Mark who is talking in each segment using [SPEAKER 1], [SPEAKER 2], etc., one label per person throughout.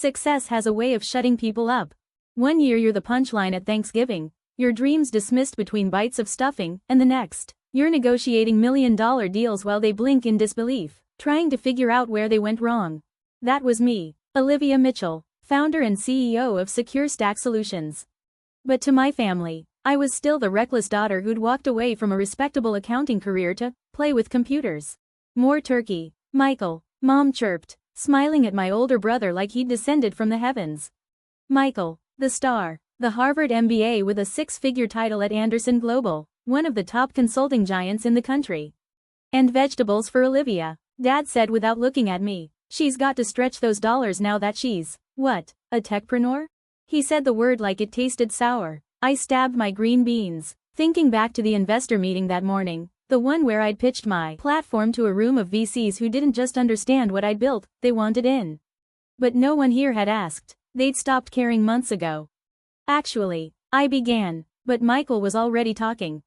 [SPEAKER 1] Success has a way of shutting people up. One year you're the punchline at Thanksgiving, your dreams dismissed between bites of stuffing, and the next, you're negotiating million-dollar deals while they blink in disbelief, trying to figure out where they went wrong. That was me, Olivia Mitchell, founder and CEO of Secure Stack Solutions. But to my family, I was still the reckless daughter who'd walked away from a respectable accounting career to play with computers. More turkey, Michael, Mom chirped, smiling at my older brother like he'd descended from the heavens. Michael, the star, the Harvard MBA with a six-figure title at Anderson Global, one of the top consulting giants in the country. And vegetables for Olivia, Dad said without looking at me. She's got to stretch those dollars now that she's, what, a techpreneur? He said the word like it tasted sour. I stabbed my green beans, thinking back to the investor meeting that morning, the one where I'd pitched my platform to a room of VCs who didn't just understand what I'd built, they wanted in. But no one here had asked. They'd stopped caring months ago. Actually, I began, but Michael was already talking.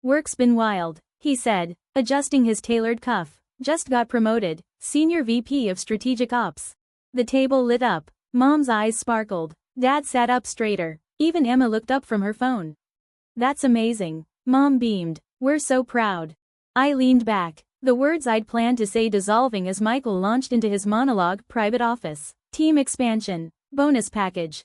[SPEAKER 1] Work's been wild, he said, adjusting his tailored cuff. Just got promoted, Senior VP of Strategic Ops. The table lit up. Mom's eyes sparkled. Dad sat up straighter. Even Emma looked up from her phone. That's amazing. Mom beamed. We're so proud. I leaned back, the words I'd planned to say dissolving as Michael launched into his monologue. Private office, team expansion, bonus package.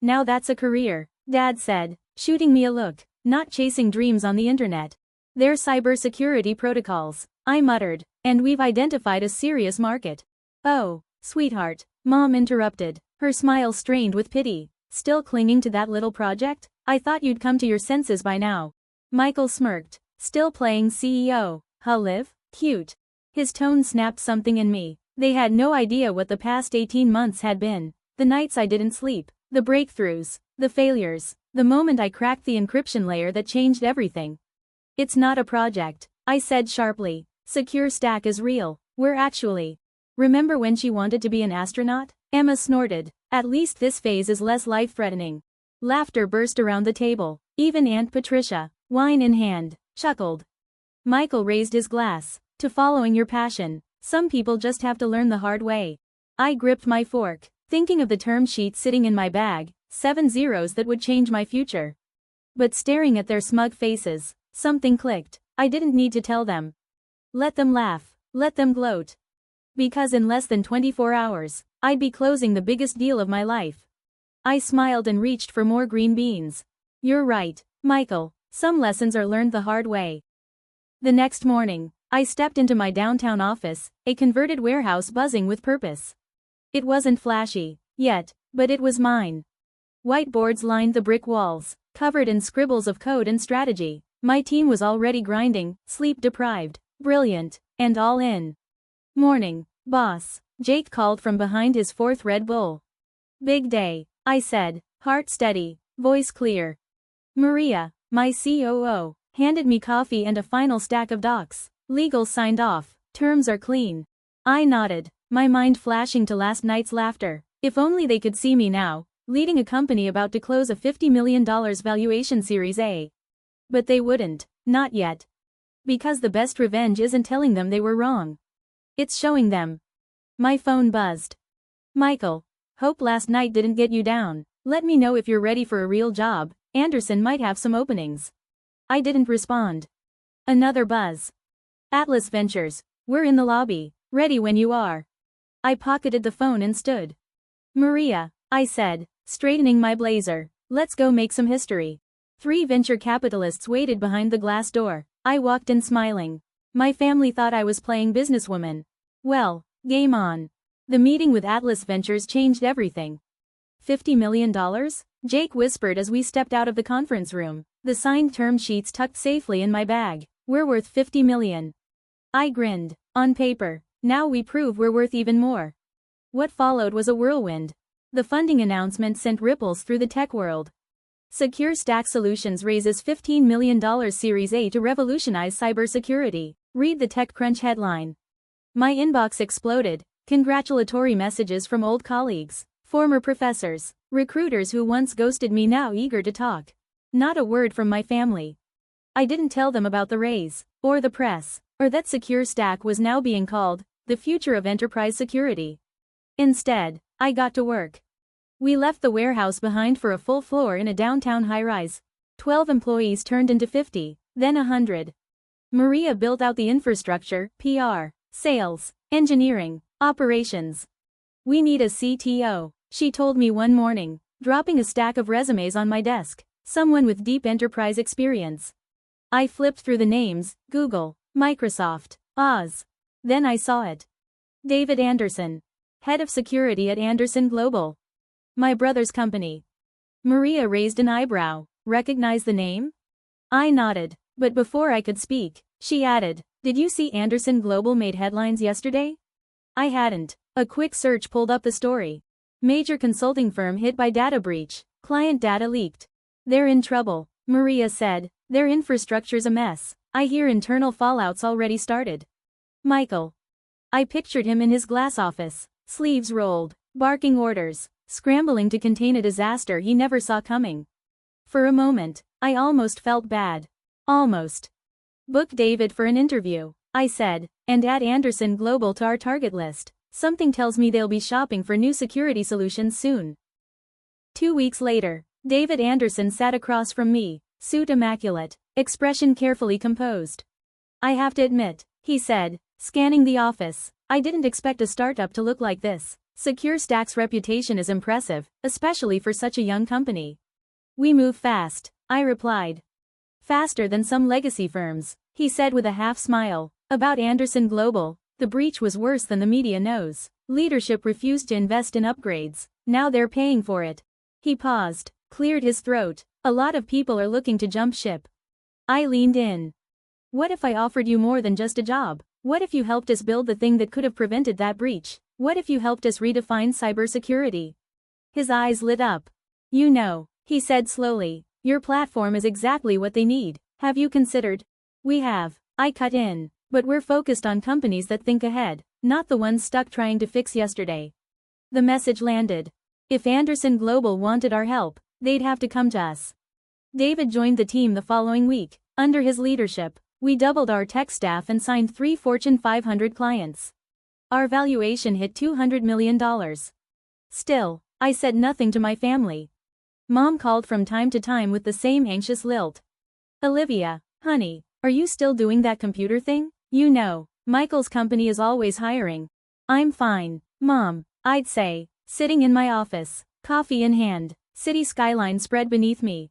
[SPEAKER 1] Now that's a career, Dad said, shooting me a look. Not chasing dreams on the internet. They're cybersecurity protocols, I muttered, and we've identified a serious market. Oh, sweetheart, Mom interrupted, her smile strained with pity. Still clinging to that little project? I thought you'd come to your senses by now. Michael smirked. Still playing CEO, huh, Liv? Cute. His tone snapped something in me. They had no idea what the past 18 months had been. The nights I didn't sleep. The breakthroughs. The failures. The moment I cracked the encryption layer that changed everything. It's not a project, I said sharply. Secure Stack is real. We're actually. Remember when she wanted to be an astronaut? Emma snorted. At least this phase is less life-threatening. Laughter burst around the table. Even Aunt Patricia, wine in hand, chuckled. Michael raised his glass. To following your passion, some people just have to learn the hard way. I gripped my fork, thinking of the term sheet sitting in my bag, 7 zeros that would change my future. But staring at their smug faces, something clicked. I didn't need to tell them. Let them laugh. Let them gloat. Because in less than 24 hours, I'd be closing the biggest deal of my life. I smiled and reached for more green beans. You're right, Michael. Some lessons are learned the hard way. The next morning, I stepped into my downtown office, a converted warehouse buzzing with purpose. It wasn't flashy, yet, but it was mine. Whiteboards lined the brick walls, covered in scribbles of code and strategy. My team was already grinding, sleep-deprived, brilliant, and all in. Morning, boss, Jake called from behind his fourth Red Bull. Big day, I said, heart steady, voice clear. Maria, my COO, handed me coffee and a final stack of docs. Legal signed off, terms are clean. I nodded, my mind flashing to last night's laughter. If only they could see me now, leading a company about to close a $50 million valuation Series A. But they wouldn't, not yet. Because the best revenge isn't telling them they were wrong. It's showing them. My phone buzzed. Michael, hope last night didn't get you down. Let me know if you're ready for a real job. Anderson might have some openings. I didn't respond. Another buzz. Atlas Ventures, we're in the lobby, ready when you are. I pocketed the phone and stood. Maria, I said, straightening my blazer, let's go make some history. 3 venture capitalists waited behind the glass door. I walked in smiling. My family thought I was playing businesswoman. Well, game on. The meeting with Atlas Ventures changed everything. $50 million? Jake whispered as we stepped out of the conference room, the signed term sheets tucked safely in my bag. We're worth $50 million. I grinned. On paper. Now we prove we're worth even more. What followed was a whirlwind. The funding announcement sent ripples through the tech world. Secure Stack Solutions raises $15 million Series A to revolutionize cybersecurity. Read the TechCrunch headline. My inbox exploded. Congratulatory messages from old colleagues, former professors, recruiters who once ghosted me now eager to talk. Not a word from my family. I didn't tell them about the raise, or the press, or that Secure Stack was now being called the future of enterprise security. Instead, I got to work. We left the warehouse behind for a full floor in a downtown high-rise. 12 employees turned into 50, then 100. Maria built out the infrastructure, PR, sales, engineering, operations. We need a CTO, she told me one morning, dropping a stack of resumes on my desk. Someone with deep enterprise experience. I flipped through the names: Google, Microsoft, Oz. Then I saw it. David Anderson, head of security at Anderson Global. My brother's company. Maria raised an eyebrow. Recognize the name? I nodded, but before I could speak, she added, "Did you see Anderson Global made headlines yesterday?" I hadn't. A quick search pulled up the story. Major consulting firm hit by data breach. Client data leaked. They're in trouble, Maria said. Their infrastructure's a mess. I hear internal fallout's already started. Michael. I pictured him in his glass office, sleeves rolled, barking orders, scrambling to contain a disaster he never saw coming. For a moment, I almost felt bad. Almost. Book David for an interview, I said, and add Anderson Global to our target list. Something tells me they'll be shopping for new security solutions soon. 2 weeks later, David Anderson sat across from me, suit immaculate, expression carefully composed. "I have to admit," he said, scanning the office, "I didn't expect a startup to look like this. SecureStack's reputation is impressive, especially for such a young company." "We move fast," I replied. "Faster than some legacy firms," he said with a half smile. About Anderson Global, the breach was worse than the media knows. Leadership refused to invest in upgrades. Now they're paying for it. He paused, cleared his throat. "A lot of people are looking to jump ship." I leaned in. "What if I offered you more than just a job? What if you helped us build the thing that could have prevented that breach? What if you helped us redefine cybersecurity?" His eyes lit up. "You know," he said slowly, "your platform is exactly what they need. Have you considered?" "We have," I cut in, "but we're focused on companies that think ahead, not the ones stuck trying to fix yesterday." The message landed. If Anderson Global wanted our help, they'd have to come to us. David joined the team the following week. Under his leadership, we doubled our tech staff and signed 3 Fortune 500 clients. Our valuation hit $200 million. Still, I said nothing to my family. Mom called from time to time with the same anxious lilt. "Olivia, honey, are you still doing that computer thing? You know, Michael's company is always hiring." "I'm fine, Mom," I'd say, sitting in my office, coffee in hand, city skyline spread beneath me.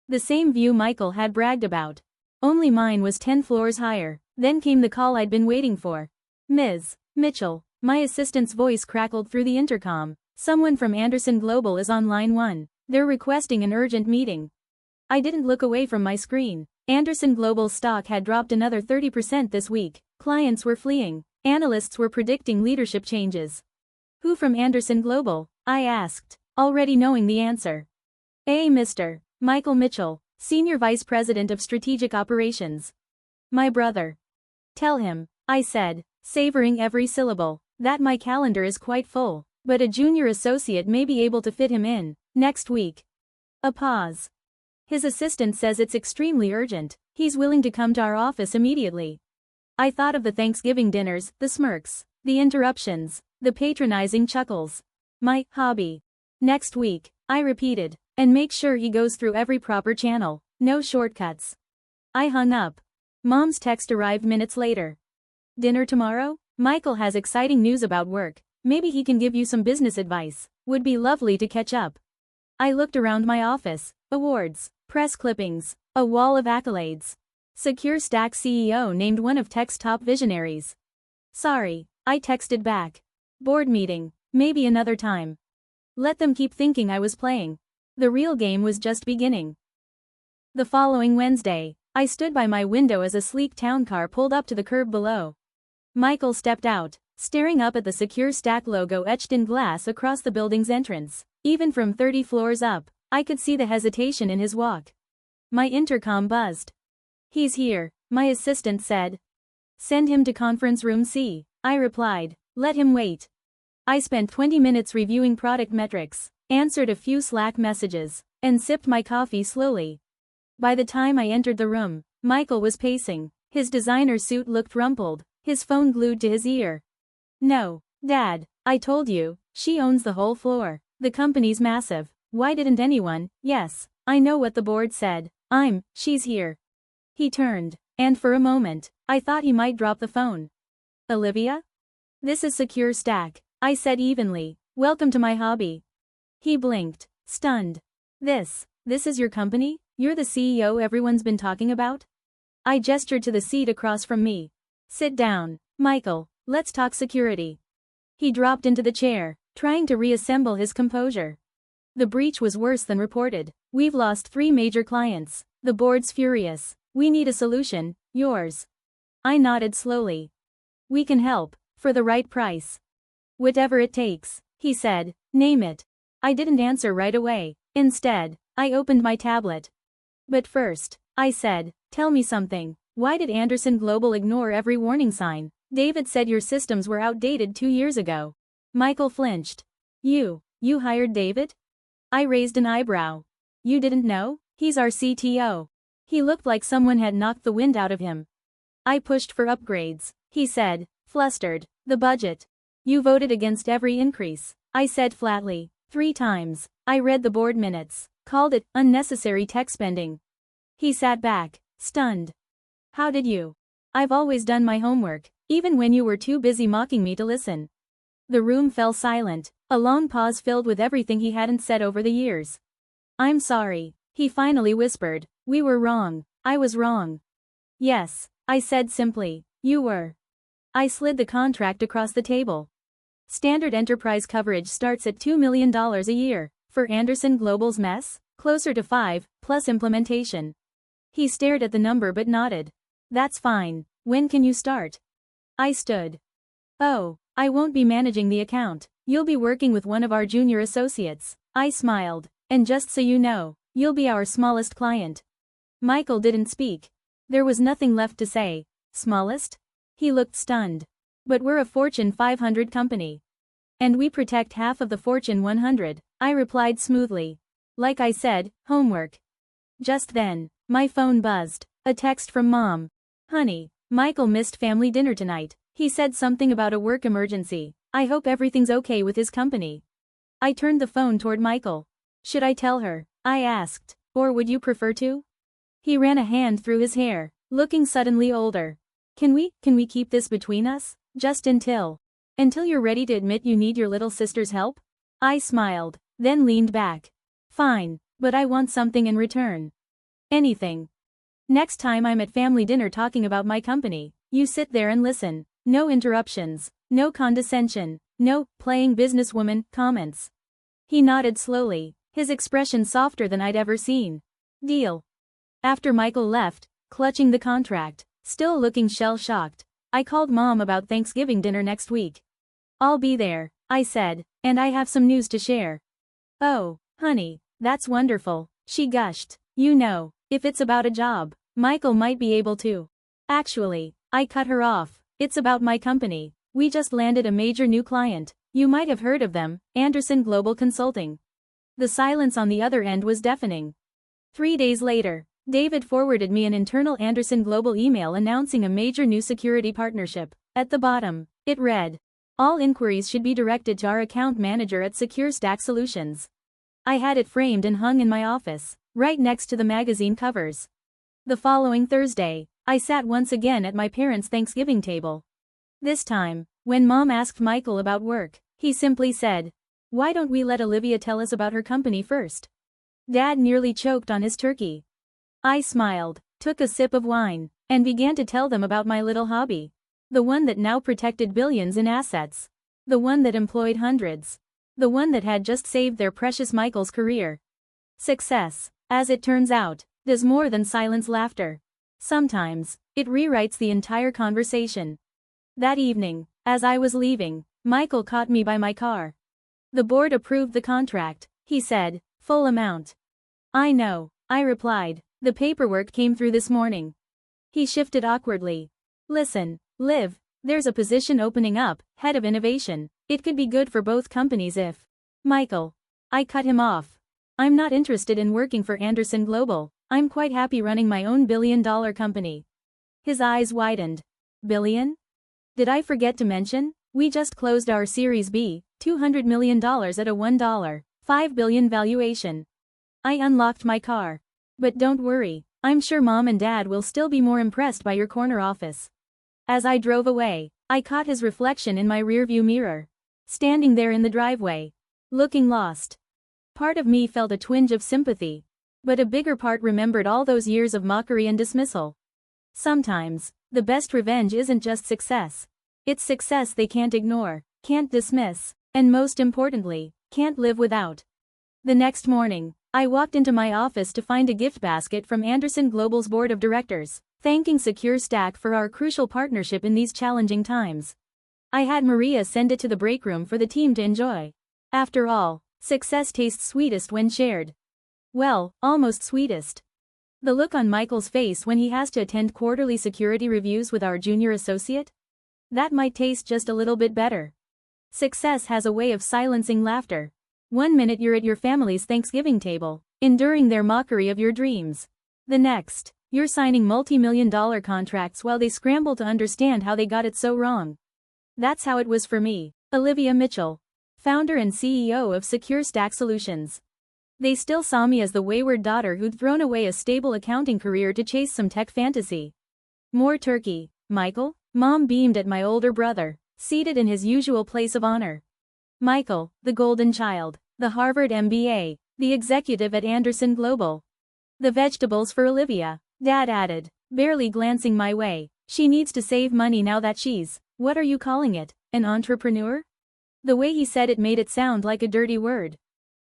[SPEAKER 1] The same view Michael had bragged about. Only mine was 10 floors higher. Then came the call I'd been waiting for. "Ms. Mitchell," my assistant's voice crackled through the intercom. "Someone from Anderson Global is on line 1. They're requesting an urgent meeting." I didn't look away from my screen. Anderson Global's stock had dropped another 30% this week. Clients were fleeing. Analysts were predicting leadership changes. "Who from Anderson Global?" I asked, already knowing the answer. Mr. Michael Mitchell, Senior Vice President of Strategic Operations. "My brother." "Tell him," I said, savoring every syllable, "that my calendar is quite full, but a junior associate may be able to fit him in next week." A pause. "His assistant says it's extremely urgent. He's willing to come to our office immediately." I thought of the Thanksgiving dinners, the smirks, the interruptions, the patronizing chuckles. "My hobby. Next week," I repeated, "and make sure he goes through every proper channel, no shortcuts." I hung up. Mom's text arrived minutes later. "Dinner tomorrow? Michael has exciting news about work. Maybe he can give you some business advice. Would be lovely to catch up." I looked around my office. Awards, press clippings, a wall of accolades. SecureStack CEO named one of tech's top visionaries. "Sorry," I texted back. "Board meeting, maybe another time." Let them keep thinking I was playing. The real game was just beginning. The following Wednesday, I stood by my window as a sleek town car pulled up to the curb below. Michael stepped out, staring up at the SecureStack logo etched in glass across the building's entrance. Even from 30 floors up, I could see the hesitation in his walk. My intercom buzzed. "He's here," my assistant said. "Send him to conference room C," I replied. "Let him wait." I spent 20 minutes reviewing product metrics, answered a few Slack messages, and sipped my coffee slowly. By the time I entered the room, Michael was pacing. His designer suit looked rumpled, his phone glued to his ear. "No, Dad, I told you, She owns the whole floor. The company's massive. Why didn't anyone? Yes, I know what the board said. She's here. He turned, and for a moment, I thought he might drop the phone. Olivia? This is Secure Stack, I said evenly. Welcome to my hobby. He blinked, stunned. This is your company? You're the CEO everyone's been talking about? I gestured to the seat across from me. Sit down, Michael, let's talk security. He dropped into the chair, trying to reassemble his composure. The breach was worse than reported. We've lost 3 major clients. The board's furious. We need a solution, yours. I nodded slowly. We can help, for the right price. Whatever it takes, he said, name it. I didn't answer right away. Instead, I opened my tablet. But first, I said, tell me something. Why did Anderson Global ignore every warning sign? David said your systems were outdated 2 years ago. Michael flinched. You hired David? I raised an eyebrow. You didn't know? He's our CTO. He looked like someone had knocked the wind out of him. I pushed for upgrades, he said, flustered. The budget. You voted against every increase, I said flatly. 3 times. I read the board minutes, called it unnecessary tech spending. He sat back, stunned. How did you? I've always done my homework, even when you were too busy mocking me to listen. The room fell silent, a long pause filled with everything he hadn't said over the years. I'm sorry, he finally whispered. We were wrong. I was wrong. Yes, I said simply. You were. I slid the contract across the table. Standard enterprise coverage starts at $2 million a year. For Anderson Global's mess, closer to 5, plus implementation. He stared at the number but nodded. That's fine. When can you start? I stood. Oh, I won't be managing the account. You'll be working with one of our junior associates. I smiled. And just so you know, you'll be our smallest client. Michael didn't speak. There was nothing left to say. Smallest? He looked stunned. But we're a Fortune 500 company. And we protect half of the Fortune 100, I replied smoothly. Like I said, homework. Just then, my phone buzzed. A text from Mom. Honey, Michael missed family dinner tonight. He said something about a work emergency. I hope everything's okay with his company. I turned the phone toward Michael. Should I tell her? I asked. Or would you prefer to? He ran a hand through his hair, looking suddenly older. Can we keep this between us? Just until you're ready to admit you need your little sister's help? I smiled, then leaned back. Fine, but I want something in return. Anything. Next time I'm at family dinner talking about my company, you sit there and listen. No interruptions, no condescension, no playing businesswoman comments. He nodded slowly, his expression softer than I'd ever seen. Deal. After Michael left, clutching the contract, still looking shell-shocked, I called Mom about Thanksgiving dinner next week. I'll be there, I said, and I have some news to share. Oh, honey, that's wonderful, she gushed. You know, if it's about a job, Michael might be able to. Actually, I cut her off. It's about my company. We just landed a major new client. You might have heard of them, Anderson Global Consulting. The silence on the other end was deafening. 3 days later, David forwarded me an internal Anderson Global email announcing a major new security partnership. At the bottom, it read, all inquiries should be directed to our account manager at Secure Stack Solutions. I had it framed and hung in my office, right next to the magazine covers. The following Thursday, I sat once again at my parents' Thanksgiving table. This time, when Mom asked Michael about work, he simply said, why don't we let Olivia tell us about her company first? Dad nearly choked on his turkey. I smiled, took a sip of wine, and began to tell them about my little hobby. The one that now protected billions in assets. The one that employed hundreds. The one that had just saved their precious Michael's career. Success, as it turns out, does more than silence laughter. Sometimes, it rewrites the entire conversation. That evening, as I was leaving, Michael caught me by my car. The board approved the contract, he said, full amount. I know, I replied, the paperwork came through this morning. He shifted awkwardly. Listen, Liv, there's a position opening up, head of innovation. It could be good for both companies if. Michael. I cut him off. I'm not interested in working for Anderson Global. I'm quite happy running my own billion-dollar company. His eyes widened. Billion? Did I forget to mention? We just closed our Series B, $200 million at a $1.5 billion valuation. I unlocked my car. But don't worry, I'm sure Mom and Dad will still be more impressed by your corner office. As I drove away, I caught his reflection in my rearview mirror. Standing there in the driveway. Looking lost. Part of me felt a twinge of sympathy. But a bigger part remembered all those years of mockery and dismissal. Sometimes, the best revenge isn't just success. It's success they can't ignore, can't dismiss, and most importantly, can't live without. The next morning, I walked into my office to find a gift basket from Anderson Global's board of directors, thanking Secure Stack for our crucial partnership in these challenging times. I had Maria send it to the break room for the team to enjoy. After all, success tastes sweetest when shared. Well, almost sweetest. The look on Michael's face when he has to attend quarterly security reviews with our junior associate? That might taste just a little bit better. Success has a way of silencing laughter. One minute you're at your family's Thanksgiving table, enduring their mockery of your dreams. The next, you're signing multi-million-dollar contracts while they scramble to understand how they got it so wrong. That's how it was for me, Olivia Mitchell, founder and CEO of Secure Stack Solutions. They still saw me as the wayward daughter who'd thrown away a stable accounting career to chase some tech fantasy. More turkey, Michael? Mom beamed at my older brother, seated in his usual place of honor. Michael, the golden child, the Harvard MBA, the executive at Anderson Global. The vegetables for Olivia, Dad added, barely glancing my way. She needs to save money now that she's, what are you calling it, an entrepreneur? The way he said it made it sound like a dirty word.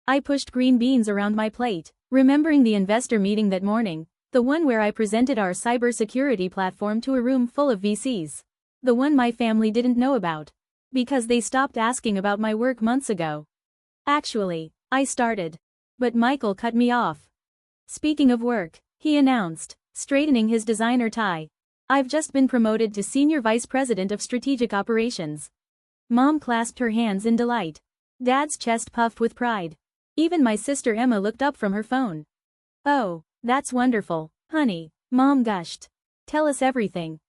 [SPEAKER 1] I pushed green beans around my plate, remembering the investor meeting that morning, the one where I presented our cybersecurity platform to a room full of VCs. The one my family didn't know about. Because they stopped asking about my work months ago. Actually, I started. But Michael cut me off. Speaking of work, he announced, straightening his designer tie. I've just been promoted to Senior Vice President of Strategic Operations. Mom clasped her hands in delight. Dad's chest puffed with pride. Even my sister Emma looked up from her phone. Oh, that's wonderful, honey, Mom gushed. Tell us everything.